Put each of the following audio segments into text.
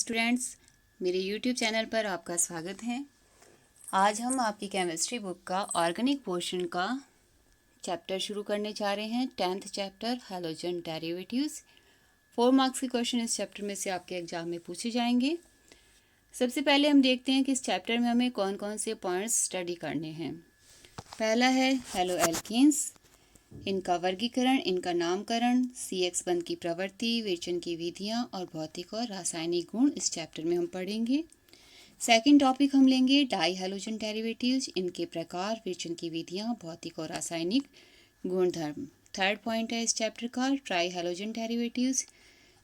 Students, मेरे YouTube channel पर आपका स्वागत है। आज हम आपकी केमिस्ट्री बुक का ऑर्गेनिक पोर्शन का चैप्टर शुरू करने जा रहे हैं। 10th chapter halogen derivatives. 4 marks के क्वेश्चन इस चैप्टर में से आपके एग्जाम में पूछे जाएंगे। सबसे पहले हम देखते हैं कि इस चैप्टर में हमें कौन कौन से पॉइंट्स स्टडी करने हैं। पहला है हैलो एल्कीन्स, इनका वर्गीकरण, इनका नामकरण, CX बंध की प्रवृत्ति, विरचन की विधियां और भौतिक और रासायनिक गुण इस चैप्टर में हम पढ़ेंगे। सेकंड टॉपिक हम लेंगे डाई हैलोजन डेरिवेटिव्स, इनके प्रकार, विरचन की विधियां, भौतिक और रासायनिक गुणधर्म। थर्ड पॉइंट है इस चैप्टर का ट्राई हैलोजन डेरिवेटिव्स।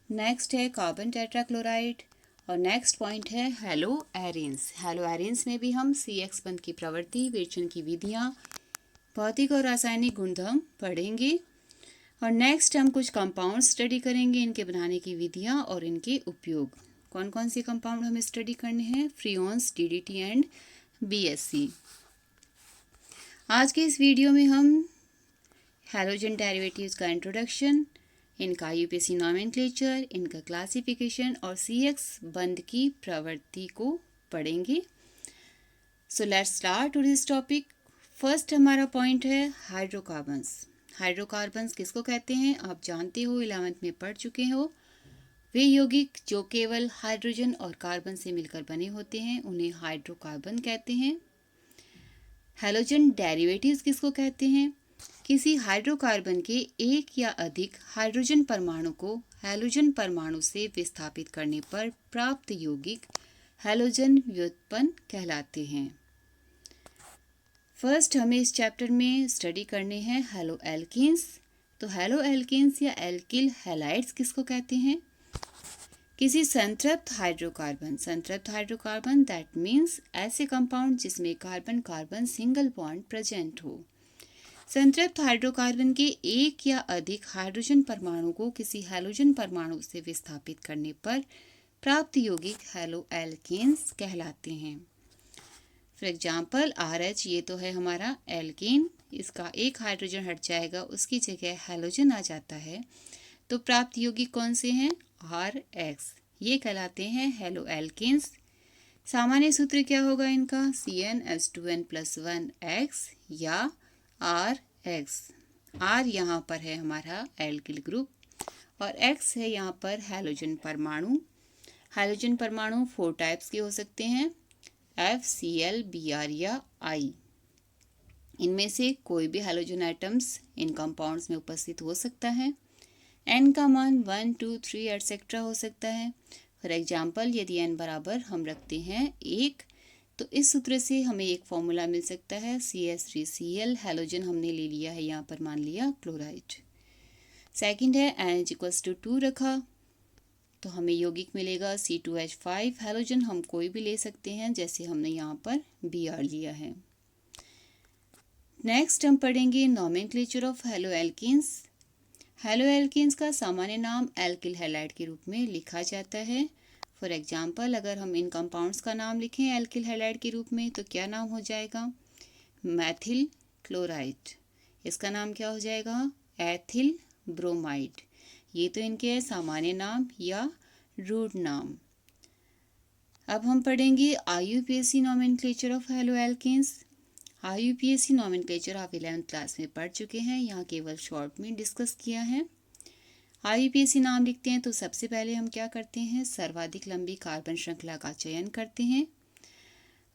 नेक्स्ट है कार्बन टेट्राक्लोराइड और नेक्स्ट पॉइंट है हैलो एरिन्स। हैलो एरिन्स में भी हम CX बंध की प्रवृत्ति, विरचन की विधियां, भौतिक और रासायनिक गुणधर्म पढ़ेंगे। और नेक्स्ट हम कुछ कंपाउंड स्टडी करेंगे, इनके बनाने की विधियां और इनके उपयोग। कौन कौन से कंपाउंड हमें स्टडी करने हैं? फ्रीऑन्स, DDT एंड BSC। आज के इस वीडियो में हम हैलोजन डेरिवेटिव्स का इंट्रोडक्शन, इनका UPSC नॉमेनक्लेचर, इनका क्लासिफिकेशन और CX बंध की प्रवृत्ति को पढ़ेंगे। So let's start today's topic. First हमारा पॉइंट है हाइड्रोकार्बन्स। हाइड्रोकार्बन्स किसको कहते हैं? आप जानते हो, 11th में पढ़ चुके हो। वे यौगिक जो केवल हाइड्रोजन और कार्बन से मिलकर बने होते हैं उन्हें हाइड्रोकार्बन कहते हैं। हैलोजन डेरिवेटिव्स किसको कहते हैं? किसी हाइड्रोकार्बन के एक या अधिक हाइड्रोजन परमाणु को हैलोजन परमाणु से विस्थापित करने पर प्राप्त यौगिक हैलोजन व्युत्पन्न कहलाते हैं। फर्स्ट हमें इस चैप्टर में स्टडी करने हैं हैलो एल्कीन्स। तो हैलो एल्कीन्स या एल्किल हैलाइड्स किसको कहते हैं? किसी संतृप्त हाइड्रोकार्बन दैट मीन्स ऐसे कंपाउंड जिसमें carbon carbon single bond present हो। संतृप्त हाइड्रोकार्बन के एक या अधिक हाइड्रोजन परमाणु को किसी हैलोजन परमाणु से विस्थापित करने पर प्राप्त यौगिक हैलो एल्कीन्स कहलाते हैं। फॉर एग्जाम्पल RH, ये तो है हमारा एल्कीन, इसका एक हाइड्रोजन हट जाएगा, उसकी जगह हैलोजन आ जाता है, तो प्राप्त यौगिक कौन से हैं? RH, ये कहलाते हैं हैलो एल्कीन्स। सामान्य सूत्र क्या होगा इनका? CnH2n+1X या RX। R यहाँ पर है हमारा एल्किल ग्रुप और X है यहाँ पर हैलोजन परमाणु। हैलोजन परमाणु 4 टाइप्स के हो सकते हैं, FCl, Br या I। इनमें से कोई भी हैलोजन एटम्स इन कंपाउंड्स में उपस्थित हो सकता है। N का मान 1, 2, 3 एटसेट्रा हो सकता है। फॉर एग्जाम्पल, यदि N बराबर हम रखते हैं 1, तो इस सूत्र से हमें एक फॉर्मूला मिल सकता है CH3Cl। हैलोजन हमने ले लिया है, यहाँ पर मान लिया क्लोराइड। सेकंड है N=2 रखा तो हमें यौगिक मिलेगा C2H5। हैलोजन हम कोई भी ले सकते हैं, जैसे हमने यहाँ पर Br लिया है। नेक्स्ट हम पढ़ेंगे nomenclature of hello alkenes. Hello alkenes का सामान्य नाम एल्किल हैलाइड के रूप में लिखा जाता है। फॉर एग्जाम्पल, अगर हम इन कंपाउंड्स का नाम लिखें एल्किल हैलाइड के रूप में तो क्या नाम हो जाएगा? मैथिल क्लोराइड। इसका नाम क्या हो जाएगा? Ethyl bromide. ये तो इनके सामान्य नाम या रूट नाम। अब हम पढ़ेंगे IUPAC nomenclature of hello alkenes. IUPAC nomenclature आप 11th क्लास में पढ़ चुके हैं, यहाँ केवल शॉर्ट में डिस्कस किया है। IUPAC नाम लिखते हैं तो सबसे पहले हम क्या करते हैं? सर्वाधिक लंबी कार्बन श्रृंखला का चयन करते हैं।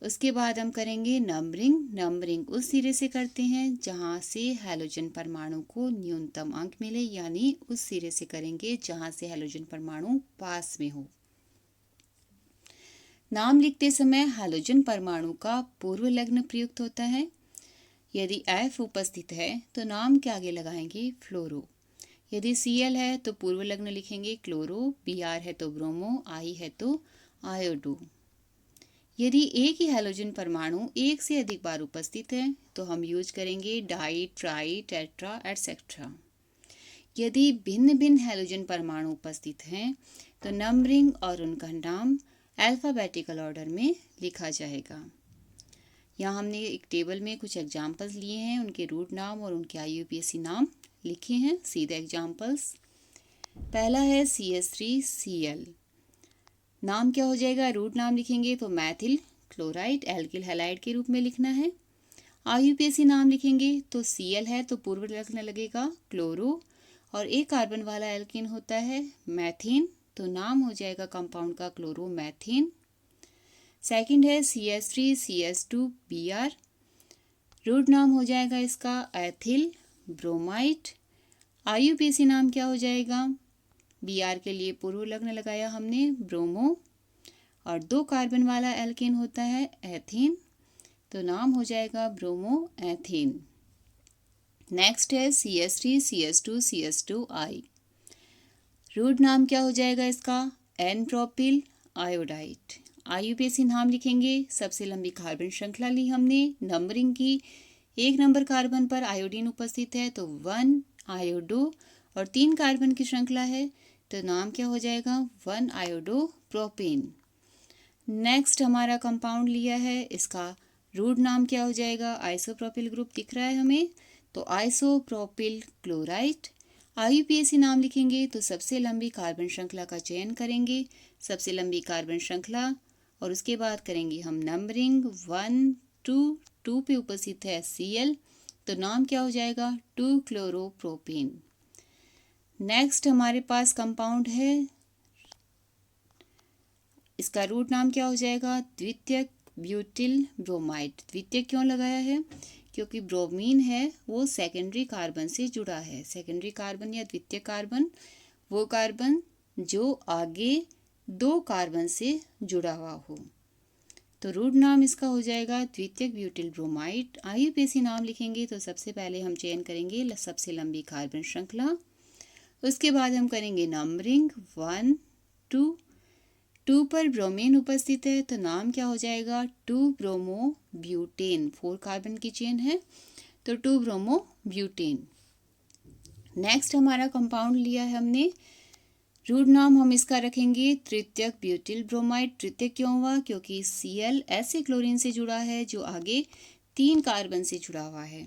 उसके बाद हम करेंगे नंबरिंग उस सिरे से करते हैं जहाँ से हैलोजन परमाणु को न्यूनतम अंक मिले, यानी उस सिरे से करेंगे जहाँ से हैलोजन परमाणु पास में हो। नाम लिखते समय हैलोजन परमाणु का पूर्व लग्न प्रयुक्त होता है। यदि F उपस्थित है तो नाम के आगे लगाएंगे फ्लोरो। यदि Cl है तो पूर्व लग्न लिखेंगे क्लोरो, Br है तो ब्रोमो, I है तो आयोडो। यदि एक ही हैलोजन परमाणु एक से अधिक बार उपस्थित है तो हम यूज करेंगे डाई, ट्राई, टेट्रा एटसेट्रा। यदि भिन्न भिन्न हैलोजन परमाणु उपस्थित हैं तो नंबरिंग और उनका नाम अल्फ़ाबेटिकल ऑर्डर में लिखा जाएगा। यहाँ हमने एक टेबल में कुछ एग्जाम्पल्स लिए हैं, उनके रूट नाम और उनके IUPAC नाम लिखे हैं। सीधे एग्जाम्पल्स। पहला है CH3Cl। नाम क्या हो जाएगा, रूट नाम लिखेंगे तो मैथिल क्लोराइड एल्किल हैलाइड के रूप में लिखना है। IUPAC नाम लिखेंगे तो Cl है तो पूर्व लगने लगेगा क्लोरो, और एक कार्बन वाला एल्कीन होता है मैथीन, तो नाम हो जाएगा कंपाउंड का क्लोरोमैथीन। सेकंड है CH3CH2Br, रूट नाम हो जाएगा इसका एथिल ब्रोमाइड। IUPAC नाम क्या हो जाएगा, Br के लिए पूर्व लग्न लगाया हमने ब्रोमो, और 2 कार्बन वाला एल्केन होता है एथीन, तो नाम हो जाएगा ब्रोमो एथीन। नेक्स्ट है CH3CH2CH2I, रूट नाम क्या हो जाएगा इसका एन प्रोपिल आयोडाइड। IUPAC नाम लिखेंगे, सबसे लंबी कार्बन श्रृंखला ली हमने, नंबरिंग की, 1 नंबर कार्बन पर आयोडीन उपस्थित है तो 1 आयोडो, और 3 कार्बन की श्रृंखला है तो नाम क्या हो जाएगा 1 आयोडो प्रोपेन। नेक्स्ट हमारा कंपाउंड लिया है, इसका रूट नाम क्या हो जाएगा, आइसोप्रोपिल ग्रुप दिख रहा है हमें तो आइसोप्रोपिल क्लोराइड। IUPAC नाम लिखेंगे तो सबसे लंबी कार्बन श्रृंखला का चयन करेंगे, सबसे लंबी कार्बन श्रृंखला, और उसके बाद करेंगे हम नंबरिंग 1 2 2 पे उपस्थित है Cl, तो नाम क्या हो जाएगा 2 क्लोरोप्रोपेन। नेक्स्ट हमारे पास कंपाउंड है, इसका रूट नाम क्या हो जाएगा द्वितीयक ब्यूटिल ब्रोमाइड। द्वितीयक क्यों लगाया है, क्योंकि ब्रोमीन है वो सेकेंडरी कार्बन से जुड़ा है। सेकेंडरी कार्बन या द्वितीय कार्बन वो कार्बन जो आगे 2 कार्बन से जुड़ा हुआ हो, तो रूट नाम इसका हो जाएगा द्वितीयक ब्यूटिल ब्रोमाइड। IUPAC नाम लिखेंगे तो सबसे पहले हम चयन करेंगे सबसे लंबी कार्बन श्रृंखला, उसके बाद हम करेंगे नंबरिंग 1 2 2 पर ब्रोमीन उपस्थित है तो नाम क्या हो जाएगा 2 ब्रोमो ब्यूटेन, 4 कार्बन की चेन है तो 2 ब्रोमो ब्यूटेन। नेक्स्ट हमारा कंपाउंड लिया है हमने, रूट नाम हम इसका रखेंगे तृतीयक ब्यूटिल ब्रोमाइड। तृतीयक क्यों हुआ, क्योंकि Cl ऐसे क्लोरीन से जुड़ा है जो आगे 3 कार्बन से जुड़ा हुआ है,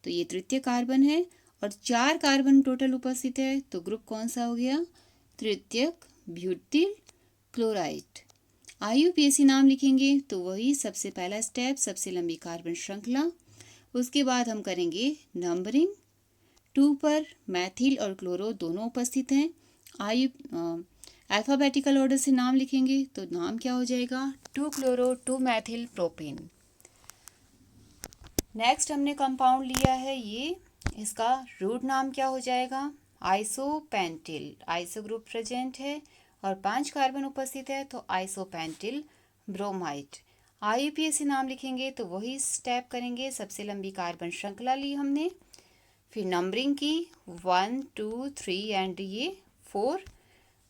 तो ये तृतीय कार्बन है, और 4 कार्बन टोटल उपस्थित है, तो ग्रुप कौन सा हो गया तृतीयक ब्यूटिल क्लोराइड। IUPAC नाम लिखेंगे तो वही सबसे पहला स्टेप, सबसे लंबी कार्बन श्रृंखला, उसके बाद हम करेंगे नंबरिंग, 2 पर मैथिल और क्लोरो दोनों उपस्थित हैं। अल्फ़ाबेटिकल ऑर्डर से नाम लिखेंगे तो नाम क्या हो जाएगा 2 क्लोरो 2 मैथिल प्रोपेन। नेक्स्ट हमने कंपाउंड लिया है ये, इसका रूट नाम क्या हो जाएगा आइसोपेंटिल। आइसो ग्रुप प्रेजेंट है और 5 कार्बन उपस्थित है तो आइसोपेंटिल ब्रोमाइड। IUPAC नाम लिखेंगे तो वही स्टेप करेंगे, सबसे लंबी कार्बन श्रृंखला ली हमने, फिर नंबरिंग की 1 2 3 एंड ये 4।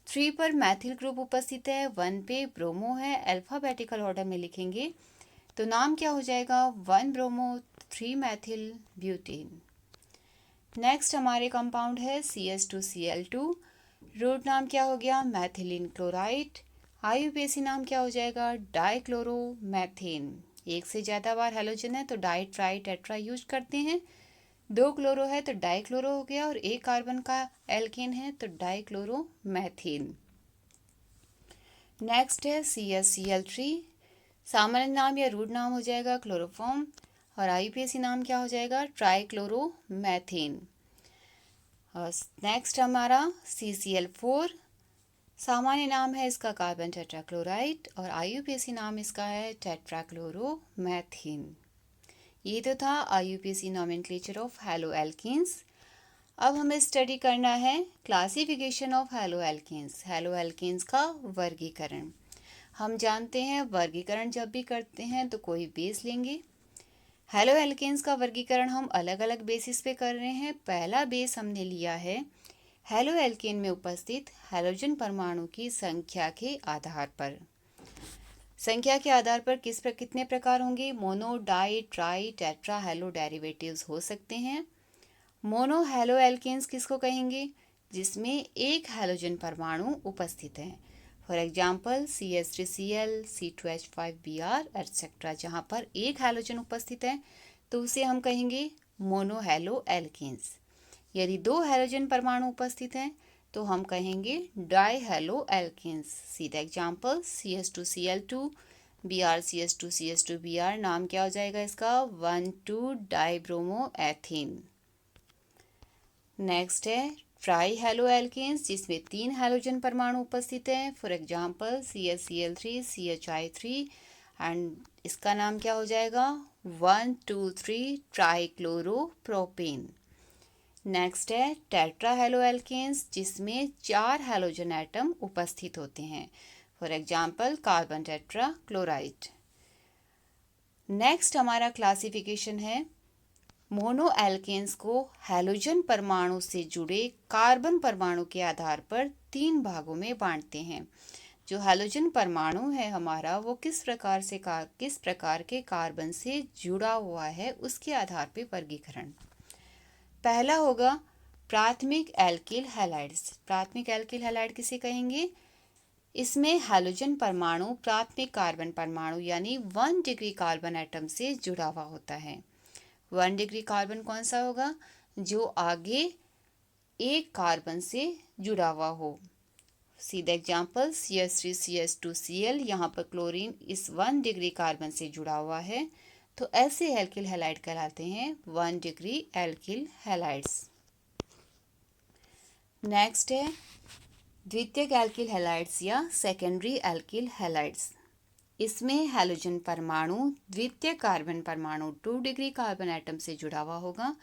3 पर मैथिल ग्रुप उपस्थित है, 1 पे ब्रोमो है, अल्फ़ाबेटिकल ऑर्डर में लिखेंगे तो नाम क्या हो जाएगा 1 ब्रोमो 3 मैथिल ब्यूटेन। नेक्स्ट हमारे कंपाउंड है CH2Cl2, रूट नाम क्या हो गया मैथिलीन क्लोराइड। IUPAC नाम क्या हो जाएगा डाइक्लोरोमैथेन। एक से ज़्यादा बार हैलोजन है तो डाई ट्राई टेट्रा यूज करते हैं, 2 क्लोरो है तो डाइक्लोरो हो गया, और 1 कार्बन का एल्केन है तो डाइक्लोरोमैथेन। नेक्स्ट है CHCl3, सामान्य नाम या रूट नाम हो जाएगा क्लोरोफॉर्म, और IUPAC नाम क्या हो जाएगा ट्राइक्लोरोमैथेन। नेक्स्ट हमारा CCl4, सामान्य नाम है इसका कार्बन टेट्राक्लोराइड, और IUPAC नाम इसका है टेट्राक्लोरोमैथेन। ये तो था IUPAC nomenclature of hello alkanes. अब हमें स्टडी करना है classification of hello alkanes. Halo alkanes का वर्गीकरण। हम जानते हैं वर्गीकरण जब भी करते हैं तो कोई बेस लेंगे। हैलो एल्केन्स का वर्गीकरण हम अलग अलग बेसिस पे कर रहे हैं। पहला बेस हमने लिया है हैलो एल्केन में उपस्थित हैलोजन परमाणु की संख्या के आधार पर। संख्या के आधार पर कितने प्रकार होंगे, mono di tri tetra hello derivatives हो सकते हैं। मोनो हैलो एल्केन्स किसको कहेंगे, जिसमें एक हैलोजन परमाणु उपस्थित है, for example CH3Cl C2H5Br etcetera. जहाँ पर एक हैलोजन उपस्थित है तो उसे हम कहेंगे मोनो हैलो एल्केन्स। यदि 2 हैलोजन परमाणु उपस्थित हैं तो हम कहेंगे di halo alkanes. See the example, CH2Cl2, Br, नाम क्या हो जाएगा इसका, 1,2 डाइब्रोमो एथीन। नेक्स्ट है ट्राई हेलो एल्केन्स, जिसमें 3 हैलोजन परमाणु उपस्थित हैं। For example CHCl3, CHI3, and इसका नाम क्या हो जाएगा, 1,2,3 ट्राइक्लोरोप्रोपेन। नेक्स्ट है टेट्रा हेलो एल्केन्स, जिसमें 4 हैलोजन एटम उपस्थित होते हैं। For example carbon tetra chloride. Next हमारा क्लासिफिकेशन है, मोनो एल्केन्स को हैलोजन परमाणु से जुड़े कार्बन परमाणु के आधार पर 3 भागों में बांटते हैं। जो हैलोजन परमाणु है हमारा, वो किस प्रकार के कार्बन से जुड़ा हुआ है उसके आधार पर वर्गीकरण। पहला होगा प्राथमिक एल्किल हैलाइड्स। प्राथमिक एल्किल हैलाइड किसे कहेंगे, इसमें हैलोजन परमाणु प्राथमिक कार्बन परमाणु यानी 1 डिग्री कार्बन एटम से जुड़ा हुआ होता है। 1 डिग्री कार्बन कौन सा होगा, जो आगे एक कार्बन से जुड़ा हुआ हो। सी द एग्जाम्पल, CH3CH2Cl, यहाँ पर क्लोरीन इस 1 डिग्री कार्बन से जुड़ा हुआ है, तो ऐसे एल्किल हैलाइड कहलाते हैं 1 डिग्री एल्किल हैलाइड्स। नेक्स्ट है द्वितीयक एल्किल हैलाइड्स या सेकेंडरी एल्किल हैलाइड्स। इसमें हैलोजन परमाणु द्वितीय कार्बन परमाणु 2 डिग्री कार्बन एटम से जुड़ा हुआ होगा।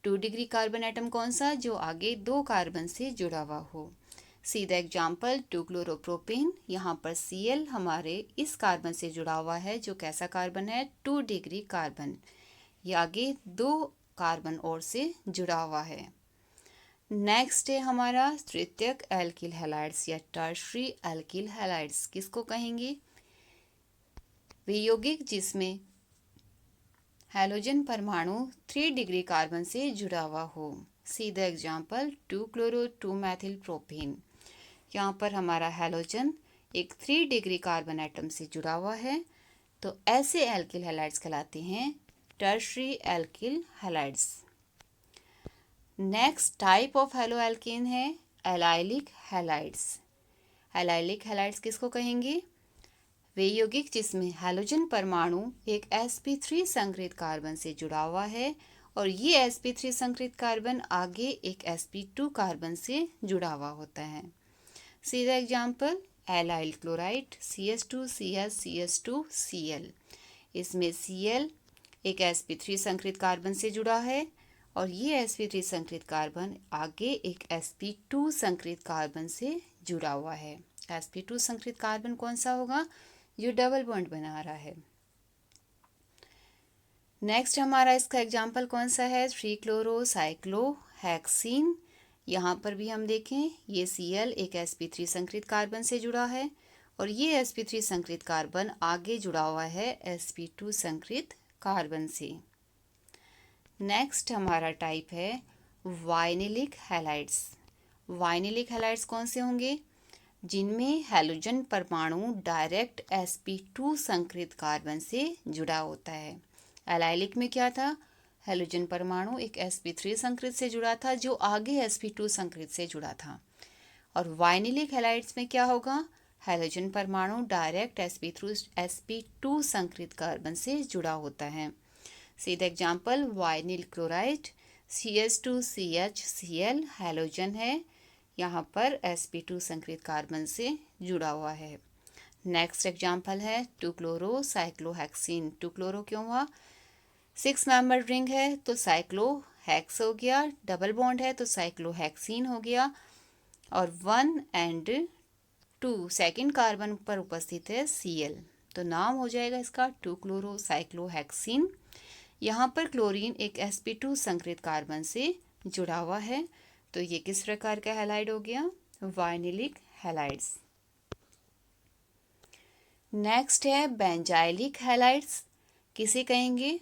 2 डिग्री कार्बन एटम कौन सा, जो आगे 2 कार्बन से जुड़ा हुआ हो। सी द एग्जाम्पल 2-क्लोरोप्रोपेन, यहाँ पर Cl हमारे इस कार्बन से जुड़ा हुआ है, जो कैसा कार्बन है, 2 डिग्री कार्बन। ये आगे 2 कार्बन और से जुड़ा हुआ है। नेक्स्ट है हमारा तृतीयक एल्किल हैलाइड्स या टर्शरी एल्किल हैलाइड्स। किसको कहेंगे, वे यौगिक जिसमें हैलोजन परमाणु 3 डिग्री कार्बन से जुड़ा हुआ हो। सी द एग्जाम्पल 2-क्लोरो-2-मैथिल प्रोपेन, यहाँ पर हमारा हैलोजन एक 3 डिग्री कार्बन एटम से जुड़ा हुआ है, तो ऐसे एल्किल हैलाइड्स कहलाते हैं tertiary alkyl halides. Next type of haloalkane है एलाइलिक हैलाइड्स। एलाइलिक हैलाइड्स किसको कहेंगे, वे यौगिक जिसमें हैलोजन परमाणु एक sp3 संकरित कार्बन से जुड़ा हुआ है और ये sp3 संकरित कार्बन आगे एक sp2 कार्बन से जुड़ा हुआ होता है। सी the example, allyl chloride CH2CH CH2Cl, इसमें Cl एक sp3 संकरित कार्बन से जुड़ा है और ये sp3 संकरित कार्बन आगे एक sp2 संकरित कार्बन से जुड़ा हुआ है। sp2 संकरित कार्बन कौन सा होगा, जो डबल बॉन्ड बना रहा है। नेक्स्ट हमारा इसका एग्जाम्पल कौन सा है, 3-क्लोरो-साइक्लोहेक्सीन। यहाँ पर भी हम देखें, ये Cl एक sp3 संकरित कार्बन से जुड़ा है और ये sp3 संकरित कार्बन आगे जुड़ा हुआ है sp2 संकरित कार्बन से। नेक्स्ट हमारा टाइप है वाइनिलिक हैलाइड्स। वाइनिलिक हैलाइड्स कौन से होंगे, जिनमें हैलोजन परमाणु डायरेक्ट sp2 संकरित कार्बन से जुड़ा होता है। एलाइलिक में क्या था, हैलोजन परमाणु एक sp3 संकरित से जुड़ा था जो आगे sp2 संकरित से जुड़ा था। और वाइनिलिक हैलाइड्स में क्या होगा, हैलोजन परमाणु डायरेक्ट sp2 संकरित कार्बन से जुड़ा होता है। सी the example, vinyl chloride CH2CHCl halogen है, यहाँ पर sp2 संकरित कार्बन से जुड़ा हुआ है। नेक्स्ट एग्जाम्पल है 2-क्लोरो-साइक्लोहेक्सीन। 2-क्लोरो क्यों हुआ, 6 मेंबर रिंग है तो साइक्लोहेक्स हो गया, डबल बॉन्ड है तो साइक्लोहेक्सीन हो गया और 1 and 2 सेकेंड कार्बन पर उपस्थित है Cl, तो नाम हो जाएगा इसका 2-क्लोरो-साइक्लोहेक्सीन। यहाँ पर क्लोरीन एक sp2 संकरित कार्बन से जुड़ा हुआ है, तो ये किस प्रकार का हैलाइड हो गया, वाइनिलिक हैलाइड्स। नेक्स्ट है बेंजाइलिक हैलाइड्स। किसे कहेंगे,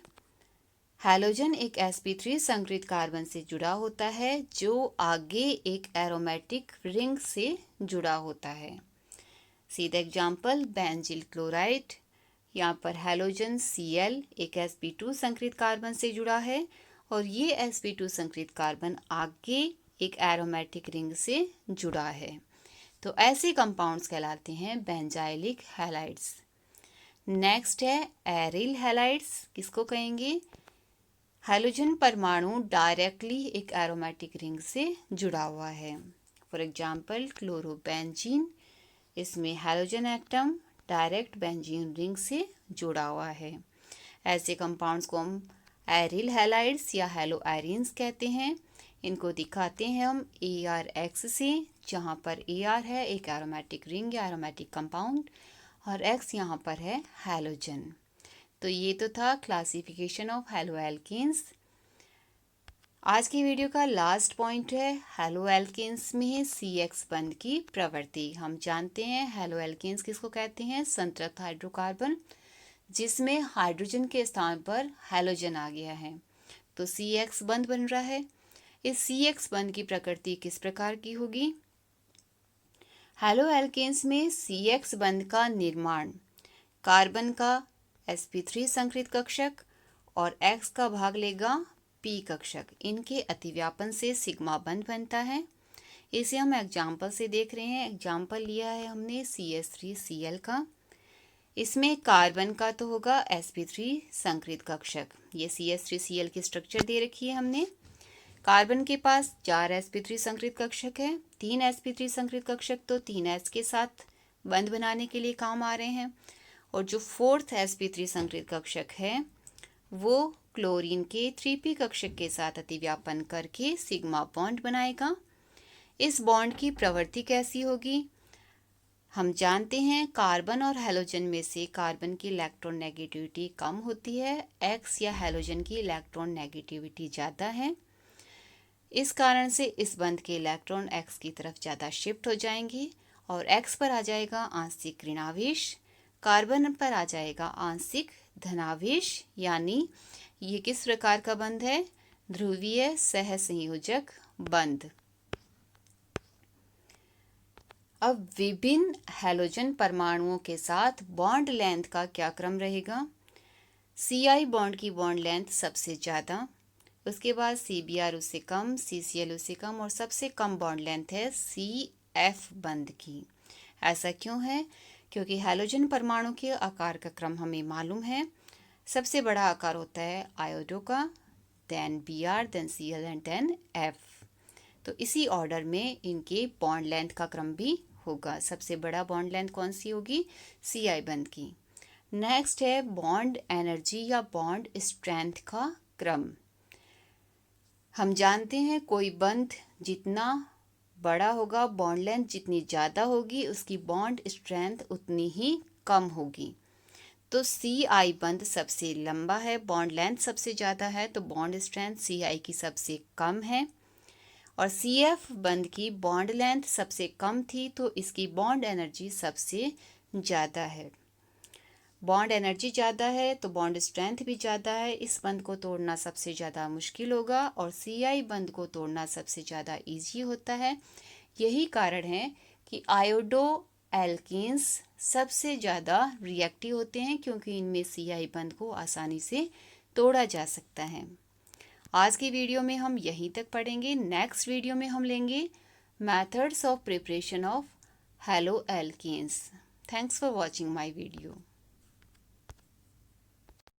हैलोजन एक sp3 संकरित कार्बन से जुड़ा होता है जो आगे एक एरोमेटिक रिंग से जुड़ा होता है। सी द एग्जाम्पल, बेंजिल क्लोराइड, यहाँ पर हैलोजन Cl एक sp2 संकरित कार्बन से जुड़ा है और ये sp2 संकरित कार्बन आगे एक एरोमेटिक रिंग से जुड़ा है। तो ऐसे कंपाउंड्स कहलाते हैं बेंजाइलिक हैलाइड्स। नेक्स्ट है एरिल हैलाइड्स। किसको कहेंगे? हैलोजन परमाणु डायरेक्टली एक एरोमेटिक रिंग से जुड़ा हुआ है। फॉर एग्जांपल क्लोरोबेंजीन, इसमें halogen atom direct benzene ring से जुड़ा हुआ है। ऐसे कंपाउंड्स को हम एरिल हैलाइड्स या हैलो एरिन्स कहते हैं। इनको दिखाते हैं हम ArX से, जहाँ पर Ar है एक एरोमेटिक रिंग या एरोमेटिक कंपाउंड और X यहाँ पर है हैलोजन। तो ये तो था क्लासिफिकेशन ऑफ हैलो एल्केन्स। आज की वीडियो का लास्ट पॉइंट है हैलो एल्केन्स में है CX बंध की प्रवृत्ति। हम जानते हैं हैलो एल्केन्स किसको कहते हैं? संतृप्त हाइड्रोकार्बन जिसमें हाइड्रोजन के स्थान पर हैलोजन आ गया है, तो CX बंध बन रहा है। इस CX बंध की प्रकृति किस प्रकार की होगी? हैलो एल्केन्स में CX बंध का निर्माण कार्बन का sp3 संकरित कक्षक और X का भाग लेगा P कक्षक, इनके अतिव्यापन से सिग्मा बंध बनता है। इसे हम एग्जाम्पल से देख रहे हैं। एग्जाम्पल लिया है हमने CH3Cl का। इसमें कार्बन का तो होगा sp3 संकरित कक्षक। ये CH3Cl की स्ट्रक्चर दे रखी है हमने। कार्बन के पास 4 sp3 संकरित कक्षक है। 3 sp3 संकरित कक्षक तो 3H के साथ बंध बनाने के लिए काम आ रहे हैं, और जो 4th sp3 संकरित कक्षक है वो क्लोरीन के 3p कक्षक के साथ अतिव्यापन करके सिग्मा बॉन्ड बनाएगा। इस बॉन्ड की प्रवृत्ति कैसी होगी? हम जानते हैं कार्बन और हैलोजन में से कार्बन की इलेक्ट्रॉन नेगेटिविटी कम होती है, X या हैलोजन की इलेक्ट्रॉन नेगेटिविटी ज़्यादा है। इस कारण से इस बंध के इलेक्ट्रॉन X की तरफ ज़्यादा शिफ्ट हो जाएंगे और X पर आ जाएगा आंशिक ऋणावेश, कार्बन पर आ जाएगा आंशिक धनावेश। यानी ये किस प्रकार का बंध है? ध्रुवीय सहसंयोजक बंध। अब विभिन्न हैलोजन परमाणुओं के साथ बॉन्ड लेंथ का क्या क्रम रहेगा? Ci बॉन्ड की बॉन्ड लेंथ सबसे ज़्यादा, उसके बाद CBr उससे कम, CCl उससे कम और सबसे कम बॉन्ड लेंथ है CF बंध की। ऐसा क्यों है? क्योंकि हैलोजन परमाणु के आकार का क्रम हमें मालूम है। सबसे बड़ा आकार होता है आयोडो का, then Br, then Cl and then F। तो इसी ऑर्डर में इनके बॉन्ड लेंथ का क्रम भी होगा। सबसे बड़ा बॉन्ड लेंथ कौन सी होगी? Ci बंध की। नेक्स्ट है बॉन्ड एनर्जी या बॉन्ड स्ट्रेंथ का क्रम। हम जानते हैं कोई बंध जितना बड़ा होगा, बॉन्ड लेंथ जितनी ज़्यादा होगी, उसकी बॉन्ड स्ट्रेंथ उतनी ही कम होगी। तो Ci बंध सबसे लंबा है, बॉन्ड लेंथ सबसे ज़्यादा है, तो बॉन्ड स्ट्रेंथ Ci की सबसे कम है। और CF बंध की बॉन्ड लेंथ सबसे कम थी, तो इसकी बॉन्ड एनर्जी सबसे ज़्यादा है। बॉन्ड एनर्जी ज़्यादा है तो बॉन्ड स्ट्रेंथ भी ज़्यादा है। इस बंध को तोड़ना सबसे ज़्यादा मुश्किल होगा और Ci बंध को तोड़ना सबसे ज़्यादा ईजी होता है। यही कारण है कि आयोडो एल्केन्स सबसे ज़्यादा रिएक्टिव होते हैं, क्योंकि इनमें Ci बंध को आसानी से तोड़ा जा सकता है। आज की वीडियो में हम यहीं तक पढ़ेंगे। नेक्स्ट वीडियो में हम लेंगे methods of preparation of hello alkanes. Thanks for watching my video.